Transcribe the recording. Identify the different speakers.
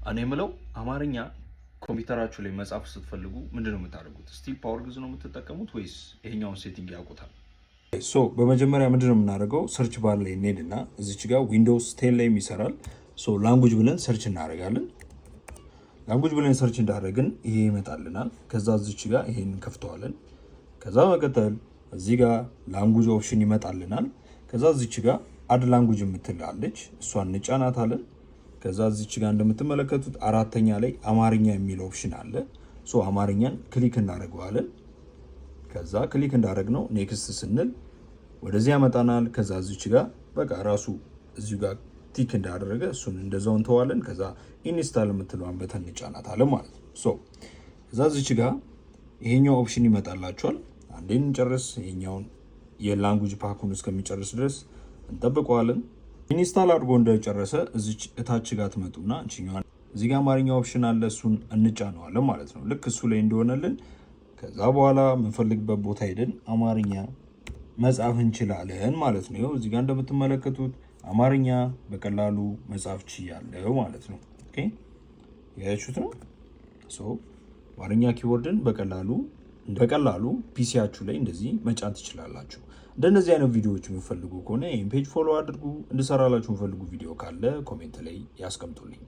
Speaker 1: እኔ የምለው አማርኛ ኮምፒውተራችሁ ላይ መጻፍ ስትፈልጉ ምንድነው የምታደርጉት? ስቲል ፓወር ግዝ ነው የምትጠቀሙት ወይስ ይሄኛውን ሴቲንግ ያውቁታል?
Speaker 2: በመጀመሪያ ምንድነው የምናደርገው? ሰርች ባር ላይ እንሄድና እዚች ጋር ዊንዶውስ 10 ላይ ይሰራል። ላንጉጅ ብለን ሰርች እናደርጋለን። ላንጉጅ ብለን ሰርች እንዳደረግን ይሄ ይመጣልናል። ከዛ እዚች ጋር ይሄን እንከፍተዋለን። ከዛ በመቀጠል እዚህ ጋር ላንጉጅ ኦፕሽን ይመጣልናል። ከዛ እዚች ጋር አድ ላንጉጅ የምትላለች እሷን እንጫናታለን። ከዛ እዚች ጋር እንደምትመለከቱት አራተኛ ላይ አማርኛ የሚል ኦፕሽን አለ። አማርኛን ክሊክ እናደርገዋለን። ከዛ ክሊክ እንዳደረግነው ኔክስት ስንል ወደዚህ ያመጣናል። ከዛ እዚች ጋር በቃ ራሱ እዚሁ ጋር ቲክ እንዳደረገ እሱን እንደዛው እንተዋለን። ከዛ ኢንስታል የምትለዋን በተን እንጫናታለን ማለት ነው። ከዛ እዚች ጋር ይሄኛው ኦፕሽን ይመጣላችኋል። አንዴ እንጨርስ። ይሄኛውን የላንጉጅ ፓኩን እስከሚጨርስ ድረስ እንጠብቀዋለን። ኢንስታል አድርጎ እንደጨረሰ እዚች እታች ጋር ትመጡና እንቺኛው እዚህ ጋር አማርኛ ኦፕሽን አለ። እሱን እንጫነዋለን ማለት ነው። ልክ እሱ ላይ እንደሆነልን ከዛ በኋላ የምንፈልግበት ቦታ ሄደን አማርኛ መጻፍ እንችላለን ማለት ነው። እዚህ ጋር እንደምትመለከቱት አማርኛ በቀላሉ መጻፍ ችያለሁ ማለት ነው። ኦኬ ያያችሁት ነው። አማርኛ ኪቦርድን በቀላሉ ፒሲያችሁ ላይ እንደዚህ መጫን ትችላላችሁ። እንደነዚህ አይነት ቪዲዮዎች የምፈልጉ ከሆነ ይሄን ፔጅ ፎሎ አድርጉ። እንድሰራላችሁ የምፈልጉ ቪዲዮ ካለ ኮሜንት ላይ ያስቀምጡልኝ።